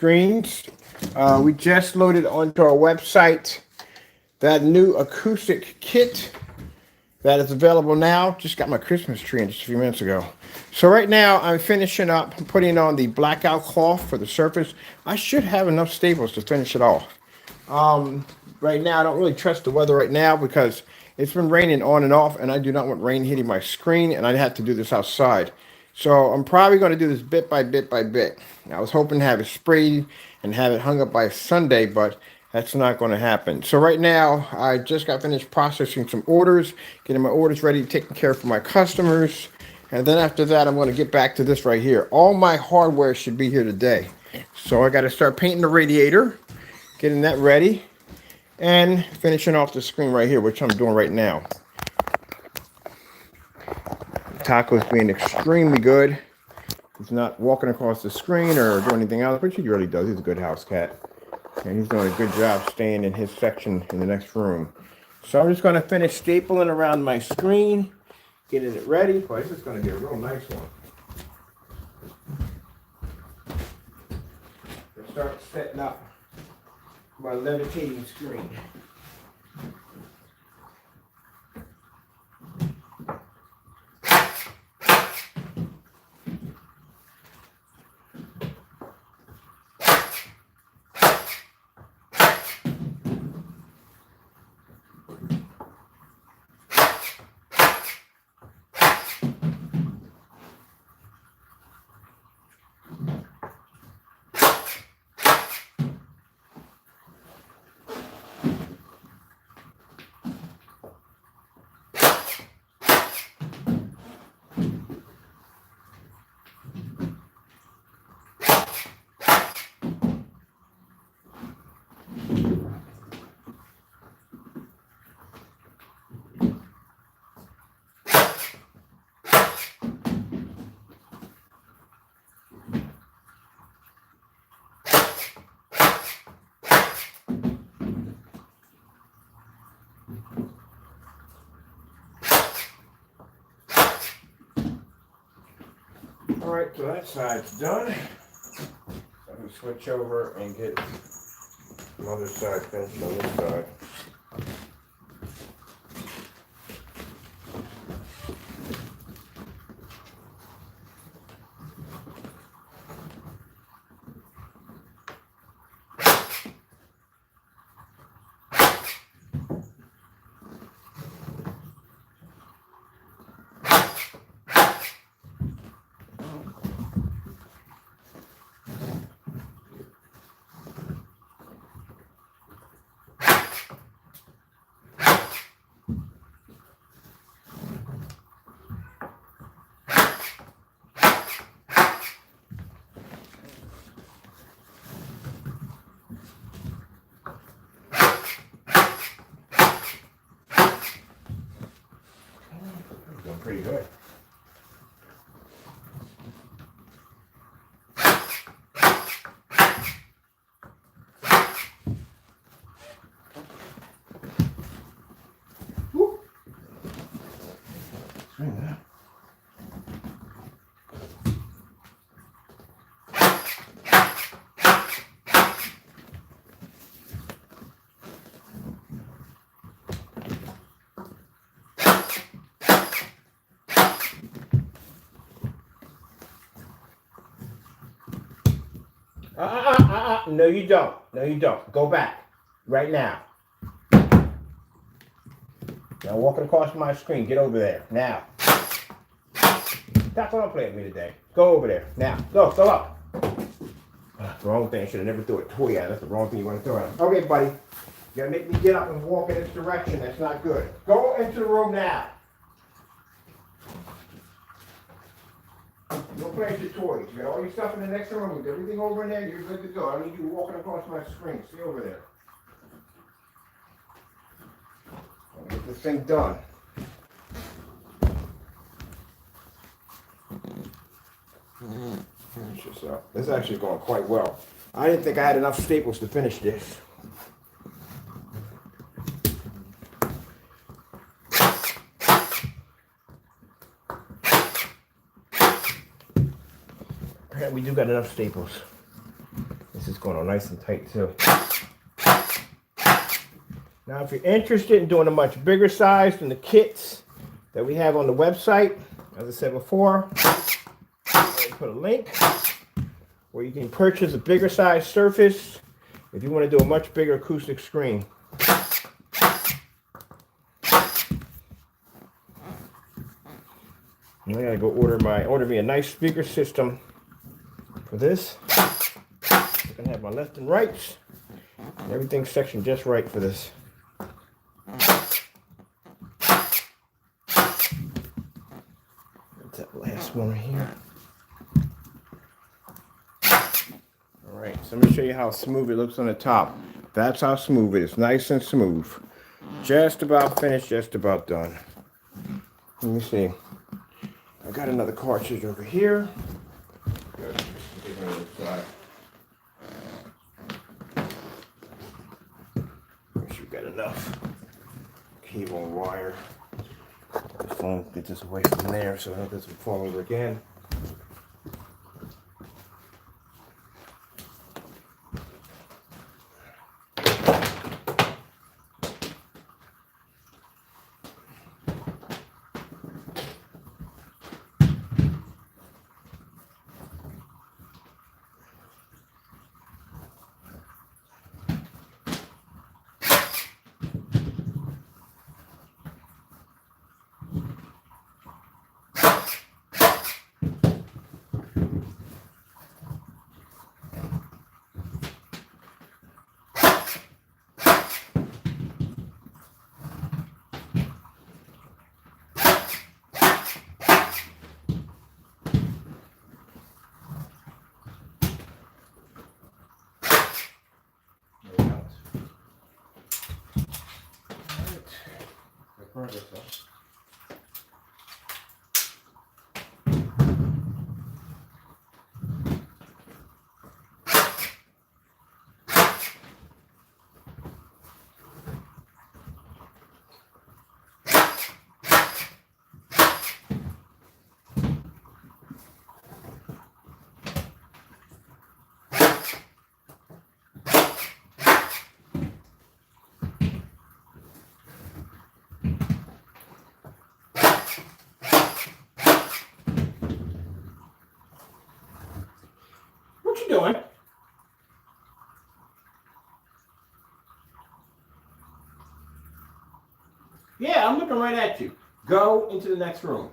screens. We just loaded onto our website that new acoustic kit that is available now. Just got my Christmas tree in just a few minutes ago. So right now I'm finishing up putting on the blackout cloth for the surface. I should have enough staples to finish it off. Right now I don't really trust the weather right now because it's been raining on and off, and I do not want rain hitting my screen, and I have to do this outside. So I'm probably going to do this bit by bit by bit. I was hoping to have it sprayed and have it hung up by Sunday, but that's not going to happen. So right now, I just got finished processing some orders, getting my orders ready, taking care of my customers. And then after that, I'm going to get back to this right here. All my hardware should be here today. So I got to start painting the radiator, getting that ready, and finishing off the screen right here, which I'm doing right now. Taco's being extremely good. He's not walking across the screen or doing anything else, which he really does. He's a good house cat. And he's doing a good job staying in his section in the next room. So I'm just going to finish stapling around my screen, getting it ready. Boy, this is going to be a real nice one. I'll start setting up my levitating screen. All right, so that side's done. I'm going to switch over and get the other side finished on this side. Doing pretty good. Woo. Swing that. No, you don't. No, you don't. Go back. Right now. Now, walking across my screen. Get over there. Now. Stop on playing with me today. Go over there. Now. Go up. Wrong thing. I should have never threw a toy out. That's the wrong thing you want to throw out. Okay, buddy. You gotta make me get up and walk in this direction. That's not good. Go into the room now. Don't play with your toys. You got all your stuff in the next room. With everything over in there, you're good to go. I need you walking across my screen. Stay over there. I'll get this thing done. Finish this up. This is actually going quite well. I didn't think I had enough staples to finish this. We do got enough staples. This is going on nice and tight too. Now, if you're interested in doing a much bigger size than the kits that we have on the website, as I said before, I put a link where you can purchase a bigger size surface if you want to do a much bigger acoustic screen. And I gotta go order me a nice speaker system for this. I can have my left and rights, and everything's sectioned just right for this. That's that last one right here. All right, so let me show you how smooth it looks on the top. That's how smooth it is, nice and smooth. Just about finished, just about done. Let me see. I got another cartridge over here. Good. Make sure we got enough cable and wire. The phone gets this away from there so it doesn't fall over again. What you doing? Yeah, I'm looking right at you. Go into the next room.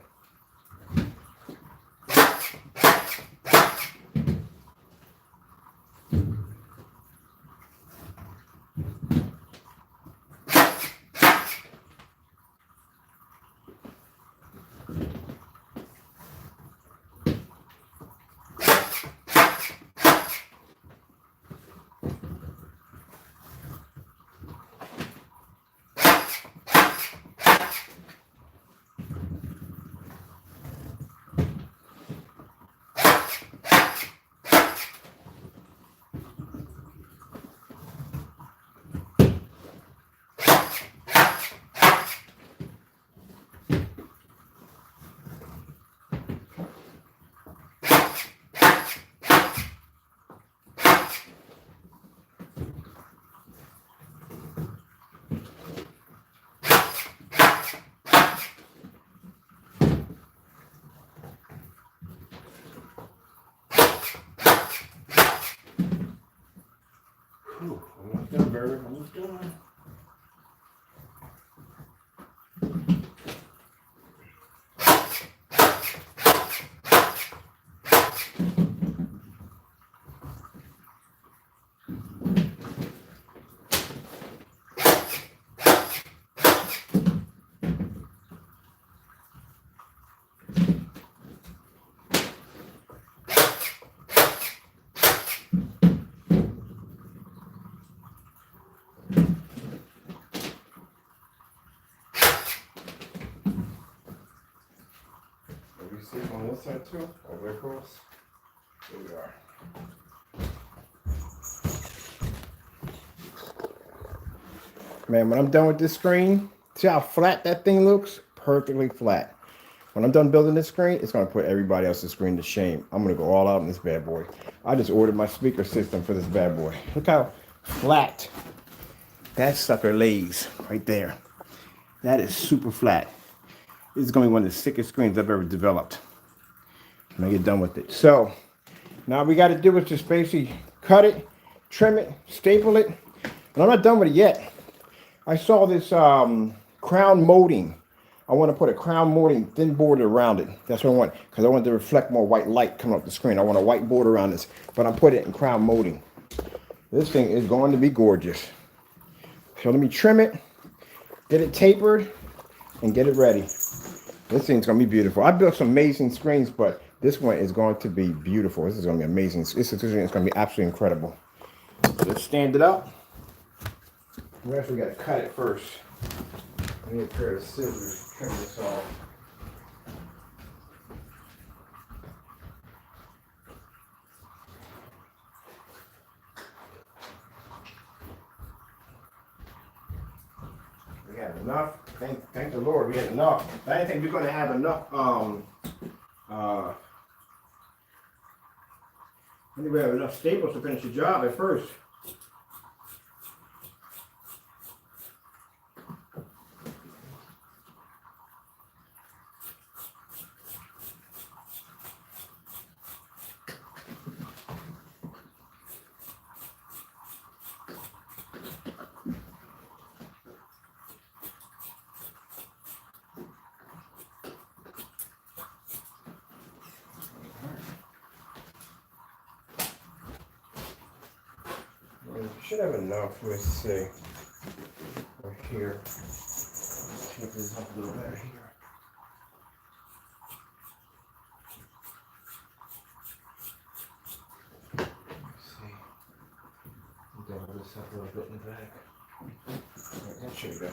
Almost done, baby. Almost done. See on this side too, all the way across. Here we are. Man, when I'm done with this screen, see how flat that thing looks? Perfectly flat. When I'm done building this screen, it's going to put everybody else's screen to shame. I'm going to go all out in this bad boy. I just ordered my speaker system for this bad boy. Look how flat that sucker lays right there. That is super flat. This is going to be one of the sickest screens I've ever developed when I get done with it. So now we got to do is just basically cut it, trim it, staple it. And I'm not done with it yet. I saw this crown molding. I want to put a crown molding thin border around it. That's what I want, because I want to reflect more white light coming off the screen. I want a white border around this, but I'm putting it in crown molding. This thing is going to be gorgeous. So let me trim it, get it tapered, and get it ready. This thing's going to be beautiful. I built some amazing screens, but this one is going to be beautiful. This is going to be amazing. This is going to be absolutely incredible. So let's stand it up. We actually got to cut it first. I need a pair of scissors to trim this off. We have enough. Thank the Lord, we had enough. I didn't think we were going to have enough. I think we have enough staples to finish the job at first. Should have enough. Let me see. Right here. Let's take this up a little better here. Let's see. Double this up a little bit in the back. Right, that should go.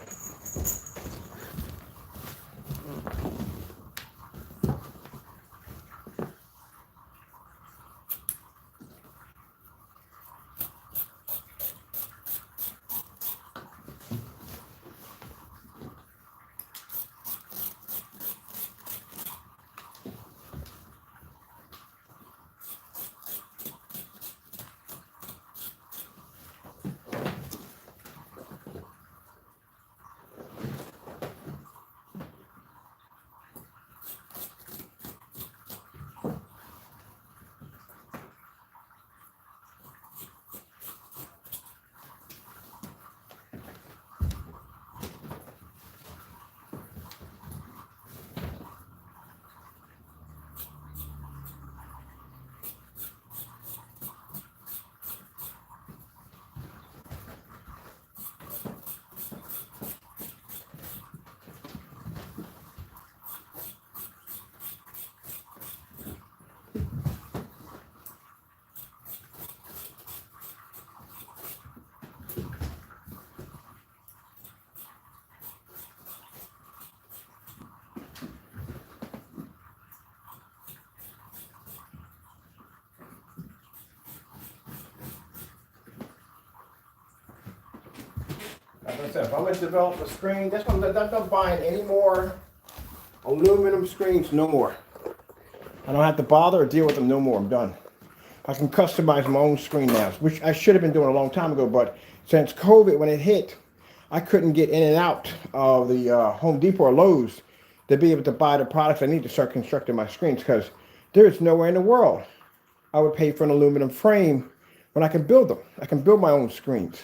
Like I said, if I'm going to develop a screen, I'm not buying any more aluminum screens, no more. I don't have to bother or deal with them no more. I'm done. I can customize my own screen now, which I should have been doing a long time ago, but since COVID, when it hit, I couldn't get in and out of the Home Depot or Lowe's to be able to buy the products I need to start constructing my screens, because there is nowhere in the world I would pay for an aluminum frame when I can build them. I can build my own screens.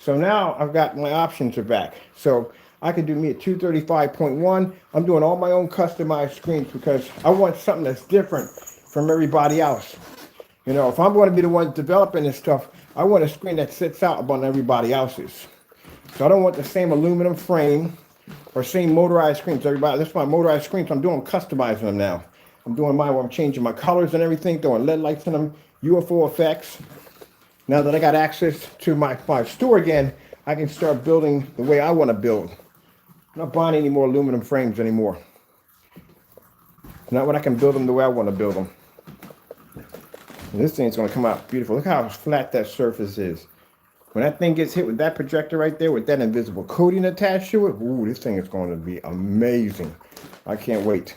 So now I've got my options are back. So I can do me at 235.1. I'm doing all my own customized screens because I want something that's different from everybody else. You know, if I'm going to be the one developing this stuff, I want a screen that sits out above everybody else's. So I don't want the same aluminum frame or same motorized screens. That's my motorized screens. I'm doing customizing them now. I'm doing mine where I'm changing my colors and everything, throwing LED lights in them, UFO effects. Now that I got access to my store again, I can start building the way I want to build. I'm not buying any more aluminum frames anymore. Not when I can build them the way I want to build them. And this thing's going to come out beautiful. Look how flat that surface is. When that thing gets hit with that projector right there with that invisible coating attached to it, ooh, this thing is going to be amazing. I can't wait.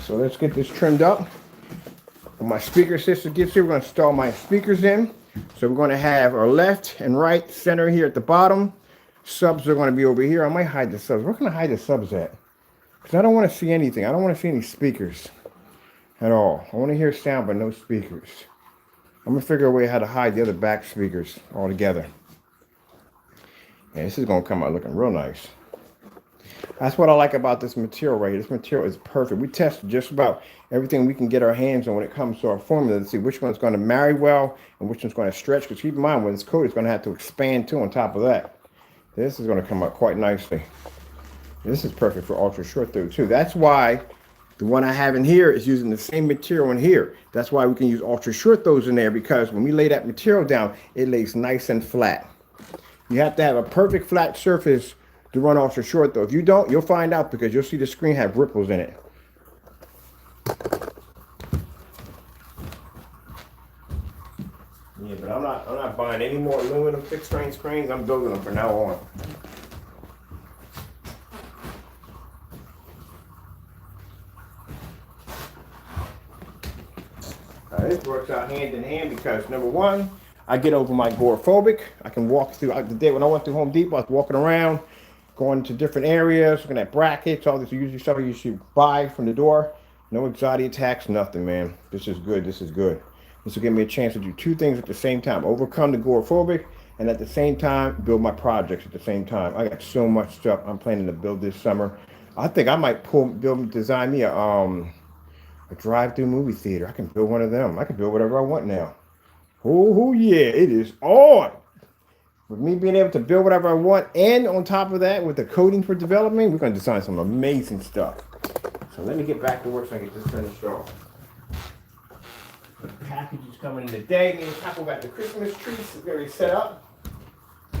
So let's get this trimmed up. When my speaker system gets here, we're going to install my speakers in. So we're going to have our left and right center here at the bottom. Subs are going to be over here. I might hide the subs. Where can I hide the subs at? Because I don't want to see anything. I don't want to see any speakers at all. I want to hear sound, but no speakers. I'm going to figure a way how to hide the other back speakers altogether. And this is going to come out looking real nice. That's what I like about this material right here. This material is perfect. We tested just about everything we can get our hands on when it comes to our formula to see which one's going to marry well and which one's going to stretch. Because keep in mind, when it's coated, it's going to have to expand too on top of that. This is going to come out quite nicely. This is perfect for ultra short through too. That's why the one I have in here is using the same material in here. That's why we can use ultra short throws in there, because when we lay that material down, it lays nice and flat. You have to have a perfect flat surface to run ultra short though. If you don't, you'll find out, because you'll see the screen have ripples in it. Yeah, but I'm not buying any more aluminum fixed strain screens. I'm building them from now on. This works out hand in hand because, number one, I get over my agoraphobic. I can walk through. The day when I went to Home Depot, I was walking around, going to different areas, looking at brackets, all this usually stuff you should buy from the door. No anxiety attacks, nothing, man. This is good. This is good. This will give me a chance to do two things at the same time: overcome the agoraphobic, and at the same time build my projects at the same time. I got so much stuff I'm planning to build this summer. I think I might design me a drive-through movie theater. I can build one of them. I can build whatever I want now. Oh yeah, it is on. With me being able to build whatever I want, and on top of that, with the coding for development, we're going to design some amazing stuff. So let me get back to work so I can get this finished off. The package is coming in today. Me and Taco got the Christmas tree already set up. So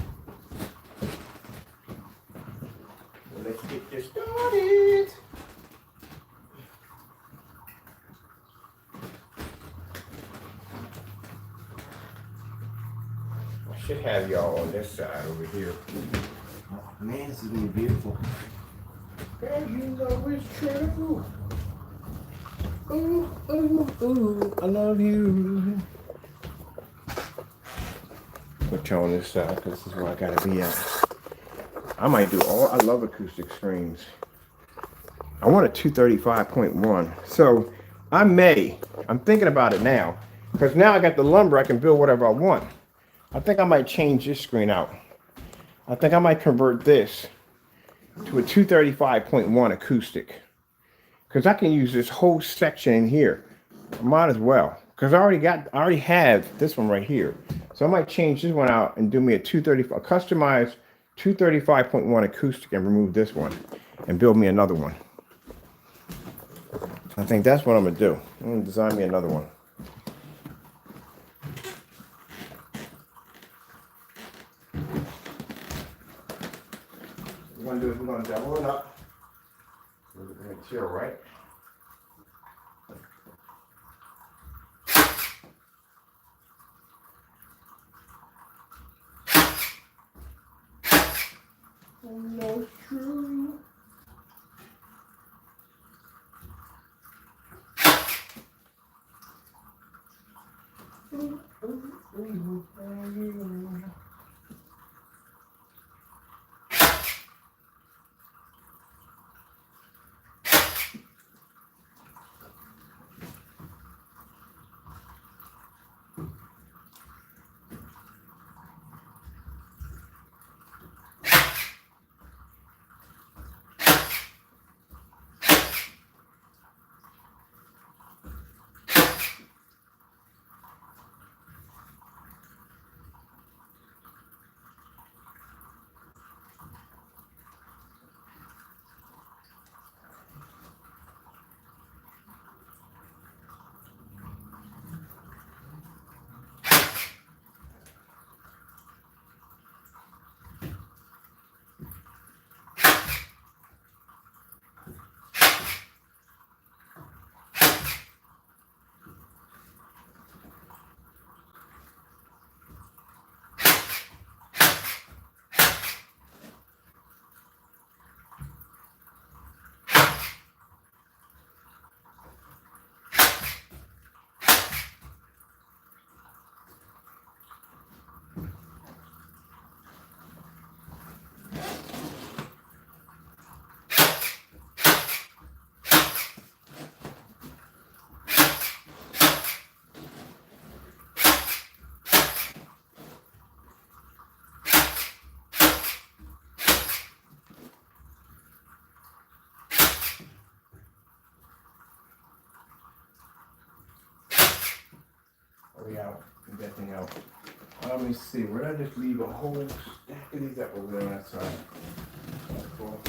let's get this started. I should have y'all on this side over here. Oh, man, this is going to be beautiful. And you know it's true. Ooh, ooh, ooh, I love you. Put you on this side because this is where I gotta be at. I might do I love acoustic screens. I want a 235.1. So I'm thinking about it now, because now I got the lumber, I can build whatever I want. I think I might change this screen out. I think I might convert this to a 235.1 acoustic, because I can use this whole section in here. I might as well, because I already have this one right here. So I might change this one out and do me a customized 235.1 acoustic and remove this one and build me another one. I think that's what I'm gonna do. I'm gonna design me another one. What we're gonna do is we're gonna double it up with the material, right? No, it's true. that thing out. Let me see. Where did I just leave a whole stack of these that were there on that side? That's cool.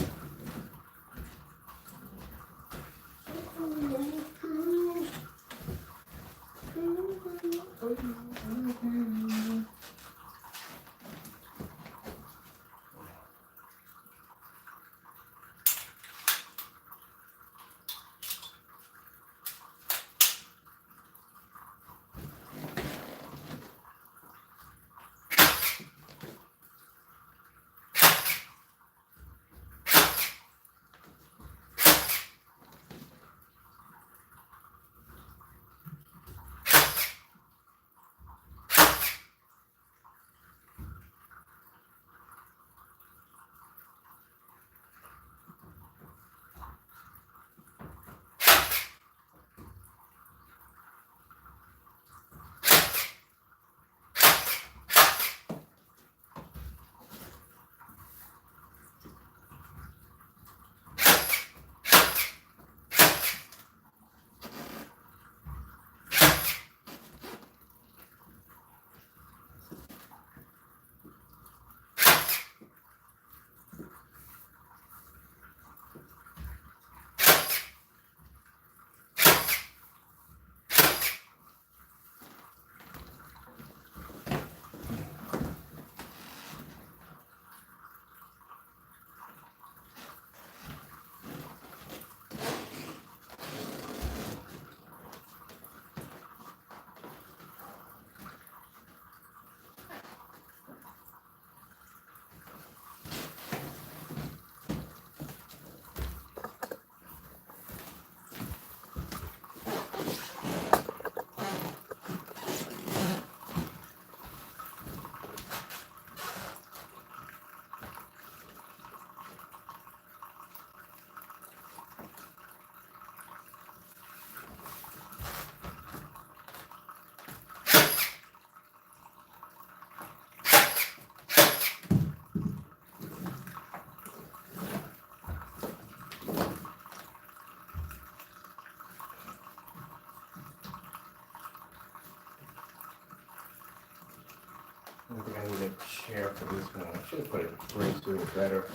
I think I need a chair for this one. I should have put it right to it better.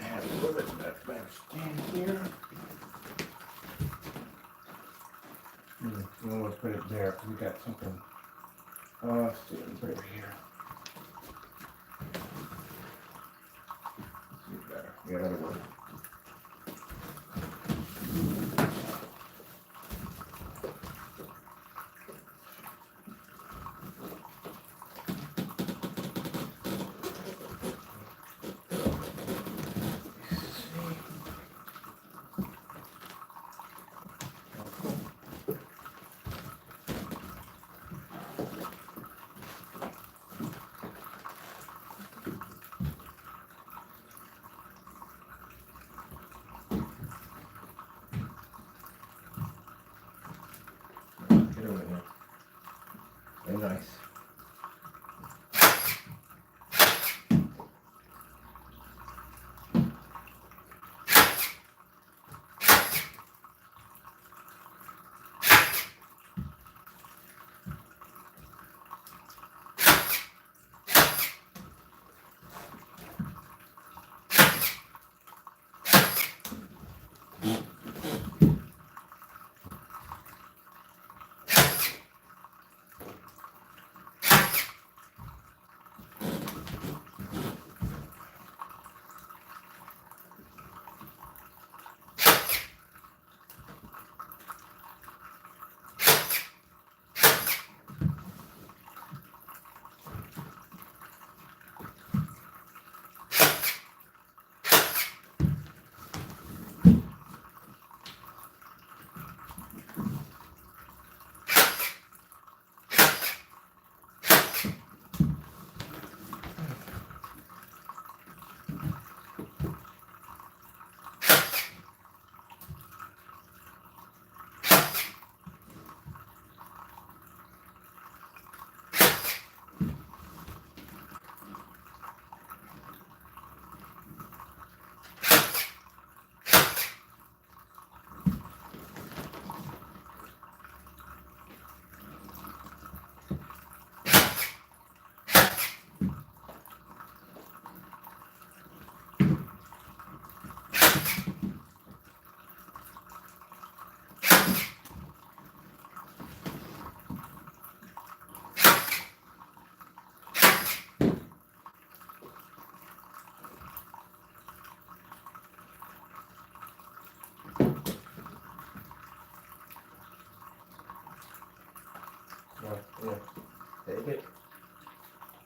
I have a little bit of that better stand here. I'm going to put it there. We got something. Let's see. Let me put it here. Let's see better. Yeah, that'll work.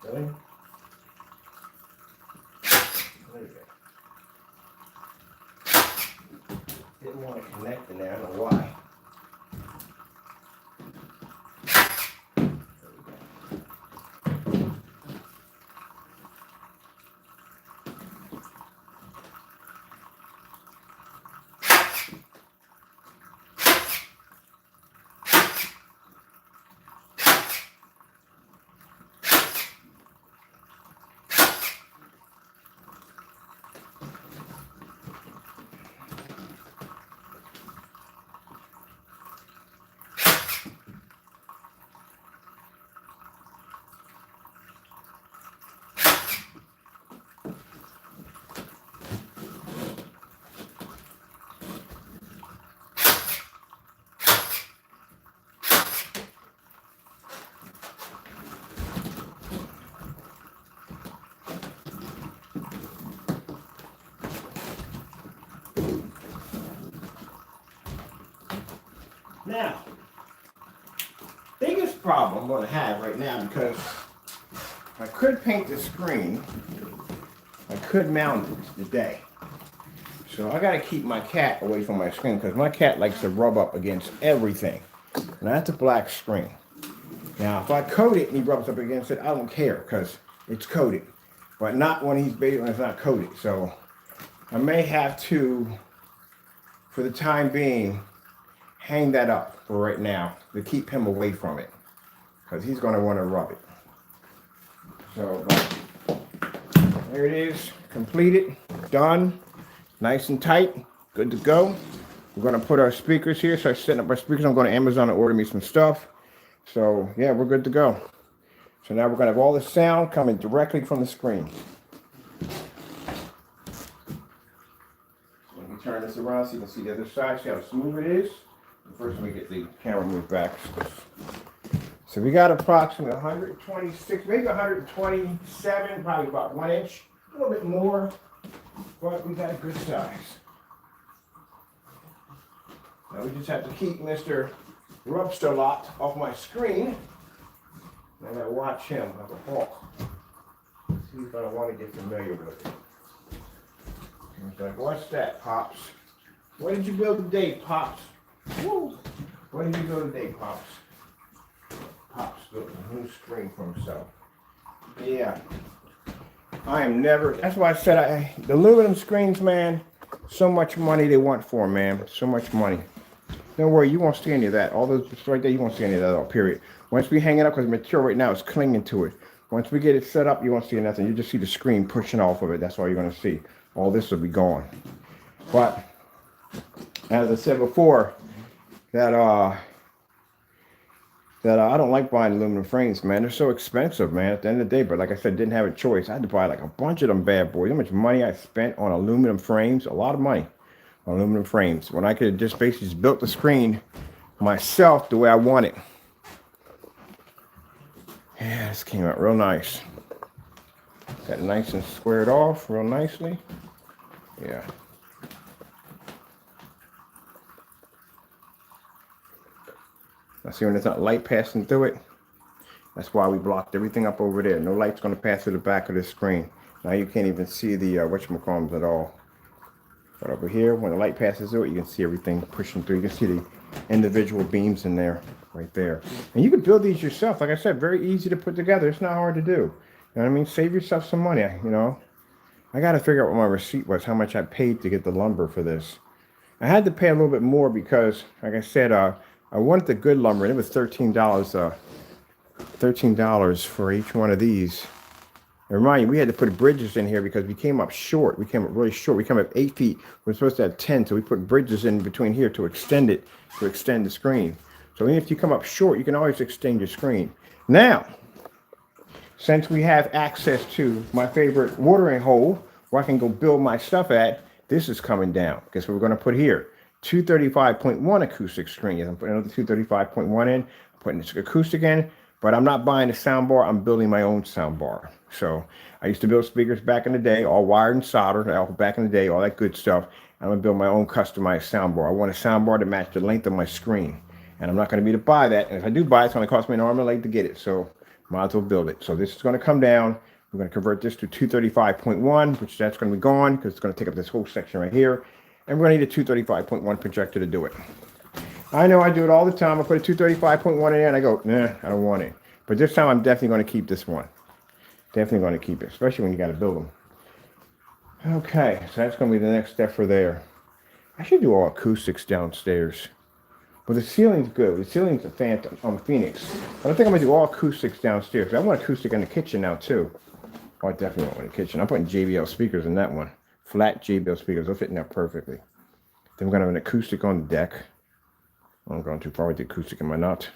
Really? Didn't want to connect in there, I don't know why. Now, biggest problem I'm going to have right now, because I could paint the screen, I could mount it today. So I got to keep my cat away from my screen, because my cat likes to rub up against everything. And that's a black screen. Now, if I coat it and he rubs up against it, I don't care, because it's coated. But not when he's bathing when it's not coated. So I may have to, for the time being, hang that up for right now to keep him away from it, because he's going to want to rub it. So there it is, completed, done, nice and tight, good to go. We're going to put our speakers here. So I'm setting up our speakers. I'm going to Amazon and order me some stuff. So yeah, we're good to go. So now we're going to have all the sound coming directly from the screen. Let me turn this around so you can see the other side, see how smooth it is. First, let me get the camera moved back. So we got approximately 126, maybe 127, probably about 1 inch, a little bit more, but we got a good size. Now we just have to keep Mr. Rubster-Lot off my screen. And I gotta watch him like a hawk. See if I don't want to get familiar with it. He's like, what's that, Pops? What did you build today, Pops? Woo! What did you go today, Pops? Pops built a new screen for himself. Yeah. I am never, that's why I said the aluminum screens, man, so much money they want for them, man. So much money. Don't worry, you won't see any of that. All those right there, you won't see any of that at all, period. Once we hang it up, because the material right now is clinging to it. Once we get it set up, you won't see nothing. You just see the screen pushing off of it. That's all you're going to see. All this will be gone. But, as I said before, that I don't like buying aluminum frames, man. They're so expensive, man, at the end of the day. But like I said, didn't have a choice. I had to buy like a bunch of them bad boys. How much money I spent on aluminum frames? A lot of money on aluminum frames. When I could have just basically just built the screen myself the way I want it. Yeah, this came out real nice. Got nice and squared off real nicely. Yeah. I see when there's not light passing through it. That's why we blocked everything up over there. No light's going to pass through the back of the screen. Now you can't even see the whatchamacallits at all. But over here, when the light passes through it, you can see everything pushing through. You can see the individual beams in there, right there. And you can build these yourself. Like I said, very easy to put together. It's not hard to do. You know what I mean? Save yourself some money, you know. I got to figure out what my receipt was, how much I paid to get the lumber for this. I had to pay a little bit more because, like I said, I wanted the good lumber, and it was $13, $13 for each one of these. And remind you, we had to put bridges in here because we came up short. We came up really short. We came up 8 feet. We're supposed to have 10, so we put bridges in between here to extend it, to extend the screen. So even if you come up short, you can always extend your screen. Now, since we have access to my favorite watering hole where I can go build my stuff at, this is coming down. Guess what we're going to put here? 235.1 acoustic screen. Yes, I'm putting another 235.1 in. I'm putting this acoustic in, but I'm not buying a sound bar. I'm building my own sound bar. So I used to build speakers back in the day, all wired and soldered, back in the day, all that good stuff. I'm going to build my own customized sound bar. I want a sound bar to match the length of my screen. And I'm not going to be able to buy that. And if I do buy it, it's going to cost me an arm and a leg to get it. So Might as well build it. So this is going to come down. We're going to convert this to 235.1, which that's going to be gone because it's going to take up this whole section right here. And we're going to need a 235.1 projector to do it. I know I do it all the time. I put a 235.1 in there and I go, nah, I don't want it. But this time I'm definitely going to keep this one. Definitely going to keep it, especially when you got to build them. Okay, so that's going to be the next step for there. I should do all acoustics downstairs. But the ceiling's good. The ceiling's a Phantom on Phoenix. But I think I'm going to do all acoustics downstairs. I want acoustic in the kitchen now, too. Oh, I definitely want one in the kitchen. I'm putting JBL speakers in that one. Flat JBL speakers. They'll fit in there perfectly. Then we're going to have an acoustic on the deck. I'm going too far with the acoustic in my nut.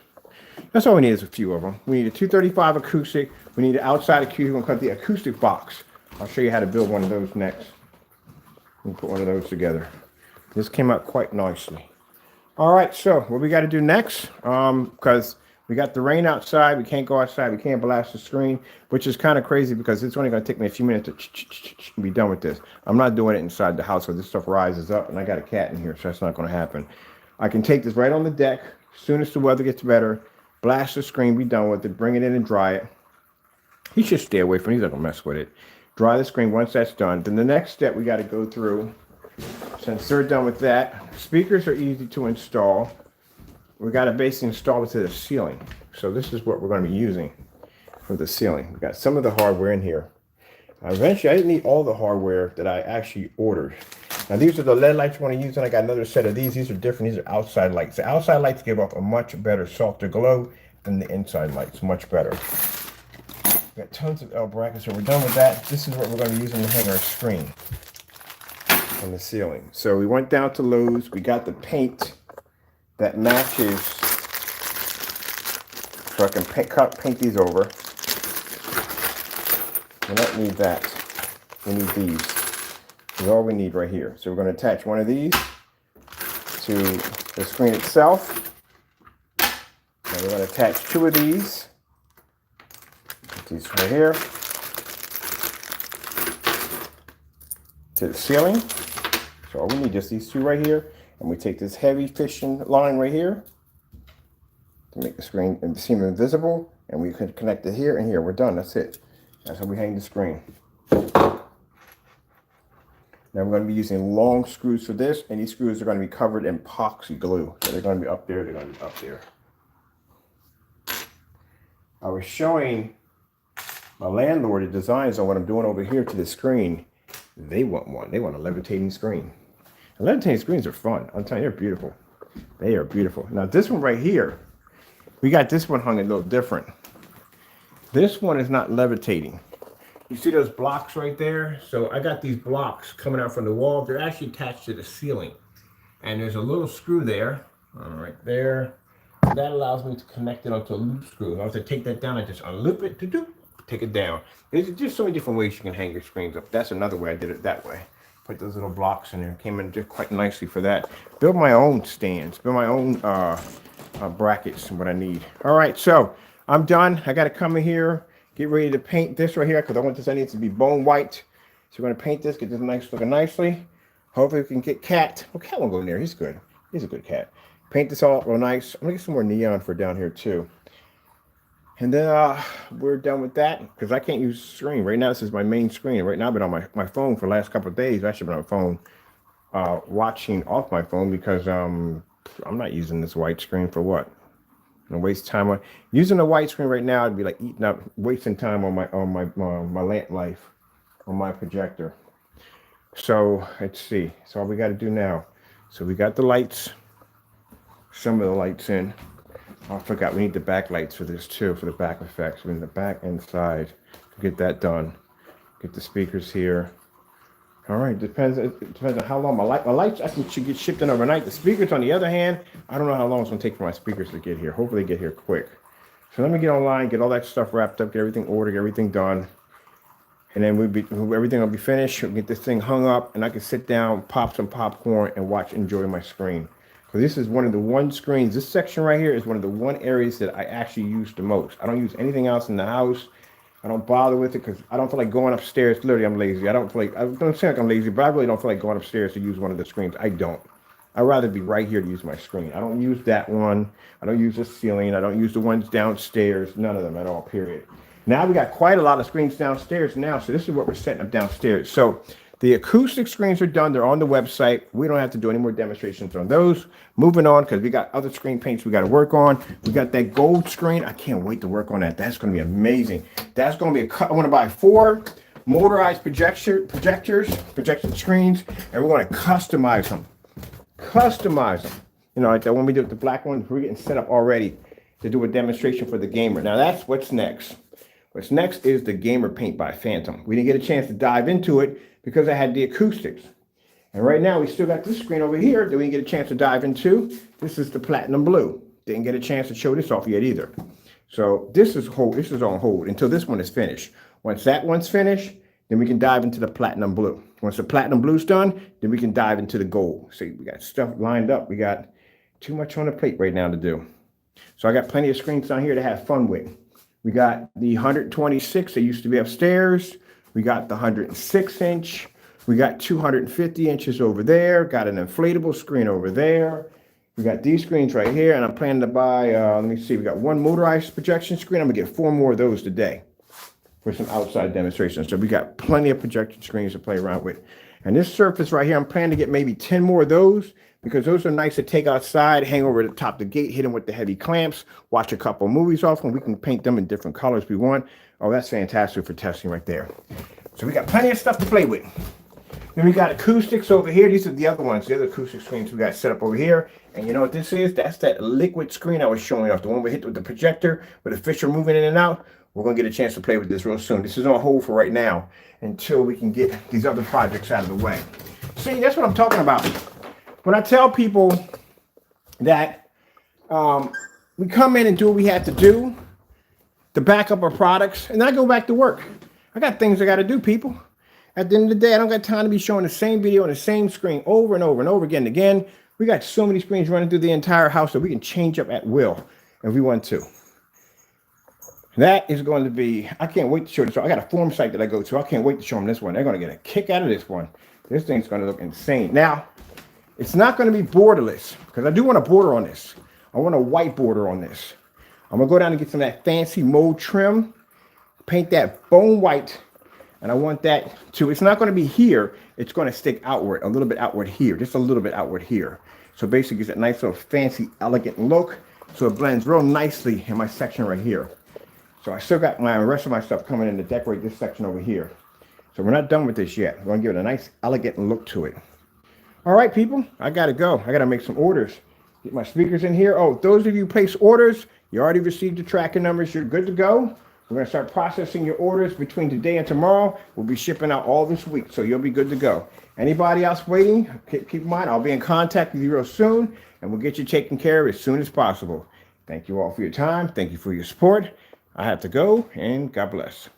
That's all we need is a few of them. We need a 235 acoustic. We need an outside acoustic. We're going to cut the acoustic box. I'll show you how to build one of those next. We'll put one of those together. This came out quite nicely. All right, so what we got to do next, because we got the rain outside, we can't go outside, we can't blast the screen, which is kind of crazy because it's only going to take me a few minutes to be done with this. I'm not doing it inside the house where this stuff rises up, and I got a cat in here, so that's not going to happen. I can take this right on the deck as soon as the weather gets better, blast the screen, be done with it, bring it in and dry it. He should stay away from it. He's not going to mess with it. Dry the screen once that's done. Then the next step we got to go through, since they're done with that, speakers are easy to install. We got to basically install it to the ceiling. So this is what we're going to be using for the ceiling. We got some of the hardware in here. Eventually, I didn't need all the hardware that I actually ordered. Now these are the LED lights we want to use, and I got another set of these. These are different. These are outside lights. The outside lights give off a much better, softer glow than the inside lights. Much better. We got tons of L brackets, so we're done with that. This is what we're going to be using to hang our screen on the ceiling. So we went down to Lowe's. We got the paint that matches, so I can paint these over. We don't need that. We need these. This is all we need right here. So we're going to attach one of these to the screen itself. And we're going to attach two of these. Put these right here to the ceiling. So all we need is just these two right here. And we take this heavy fishing line right here to make the screen and seem invisible. And we can connect it here and here. We're done. That's it. That's how we hang the screen. Now we're going to be using long screws for this. And these screws are going to be covered in epoxy glue. So they're going to be up there. They're going to be up there. I was showing my landlord the designs on what I'm doing over here to the screen. They want one. They want a levitating screen. And levitating screens are fun. I'm telling you, they're beautiful. They are beautiful. Now this one right here, we got this one hung a little different. This one is not levitating. You see those blocks right there? So I got these blocks coming out from the wall. They're actually attached to the ceiling. And there's a little screw there, right there. That allows me to connect it onto a loop screw. If I was to take that down, I just unloop it, take it down. There's just so many different ways you can hang your screens up. That's another way I did it that way. Put those little blocks in there. Came in just quite nicely for that. Build my own stands. Build my own brackets and what I need. All right, so I'm done. I got to come in here, get ready to paint this right here because I want this. I need it to be bone white. So we're going to paint this, get this nice looking nicely. Hopefully we can get Cat. Oh, Cat won't go in there. He's good. He's a good cat. Paint this all real nice. I'm going to get some more neon for down here too. And then we're done with that because I can't use the screen. Right now, this is my main screen. Right now, I've been on my phone for the last couple of days. I've actually been on my phone watching off my phone because I'm not using this white screen for what? And waste time. Using the white screen right now, I'd be like eating up, wasting time on my lamp life, on my projector. So let's see. So all we got to do now. So we got the lights, some of the lights in. I forgot we need the backlights for this too, for the back effects. We need the back and side to get that done. Get the speakers here. All right, it depends on how long my lights should get shipped in overnight. The speakers, on the other hand, I don't know how long it's gonna take for my speakers to get here. Hopefully they get here quick. So let me get online, get all that stuff wrapped up, get everything ordered, get everything done. And then everything will be finished. We'll get this thing hung up and I can sit down, pop some popcorn and enjoy my screen. So this is one of the one screens. This section right here is one of the one areas that I actually use the most. I don't use anything else in the house. I don't bother with it because I don't feel like going upstairs. Literally, I'm lazy. I don't sound like I'm lazy, but I really don't feel like going upstairs to use one of the screens. I don't. I'd rather be right here to use my screen. I don't use that one. I don't use the ceiling. I don't use the ones downstairs. None of them at all, period. Now we got quite a lot of screens downstairs now. So this is what we're setting up downstairs. So the acoustic screens are done. They're on the website. We don't have to do any more demonstrations on those. Moving on, because we got other screen paints we got to work on. We got that gold screen. I can't wait to work on that. That's going to be amazing. That's going to be I want to buy 4 motorized projection screens, and we're going to customize them. You know, like that when we did the black one, we're getting set up already to do a demonstration for the gamer. Now that's what's next. What's next is the gamer paint by Phantom. We didn't get a chance to dive into it because I had the acoustics. And right now we still got this screen over here that we didn't get a chance to dive into. This is the platinum blue. Didn't get a chance to show this off yet either. So this is on hold until this one is finished. Once that one's finished, then we can dive into the platinum blue. Once the platinum blue's done, then we can dive into the gold. See, we got stuff lined up. We got too much on the plate right now to do. So I got plenty of screens down here to have fun with. We got the 126 that used to be upstairs. We got the 106 inch. We got 250 inches over there. Got an inflatable screen over there. We got these screens right here. And I'm planning to buy, let me see, we got 1 motorized projection screen. I'm gonna get 4 more of those today for some outside demonstrations. So we got plenty of projection screens to play around with. And this surface right here, I'm planning to get maybe 10 more of those because those are nice to take outside, hang over the top of the gate, hit them with the heavy clamps, watch a couple movies off, and we can paint them in different colors we want. Oh, that's fantastic for testing right there. So we got plenty of stuff to play with. Then we got acoustics over here. These are the other ones, the other acoustic screens we got set up over here. And you know what this is? That's that liquid screen I was showing off, the one we hit with the projector, with the fish are moving in and out. We're going to get a chance to play with this real soon. This is on hold for right now until we can get these other projects out of the way. See, that's what I'm talking about. When I tell people that we come in and do what we have to do to back up our products, and then I go back to work. I got things I got to do, people. At the end of the day, I don't got time to be showing the same video on the same screen over and over and over again and again. We got so many screens running through the entire house that we can change up at will if we want to. That is going to be, I can't wait to show this. I got a form site that I go to. I can't wait to show them this one. They're going to get a kick out of this one. This thing's going to look insane. Now, it's not going to be borderless because I do want a border on this. I want a white border on this. I'm going to go down and get some of that fancy mold trim, paint that bone white, and I want that to, it's not going to be here. It's going to stick outward, a little bit outward here, just a little bit outward here. So basically it's that nice little fancy, elegant look. So it blends real nicely in my section right here. So I still got my rest of my stuff coming in to decorate this section over here. So we're not done with this yet. We're going to give it a nice, elegant look to it. All right, people, I got to go. I got to make some orders. Get my speakers in here. Oh, those of you who place orders, you already received the tracking numbers. You're good to go. We're going to start processing your orders between today and tomorrow. We'll be shipping out all this week, so you'll be good to go. Anybody else waiting, keep in mind, I'll be in contact with you real soon, and we'll get you taken care of as soon as possible. Thank you all for your time. Thank you for your support. I have to go, and God bless.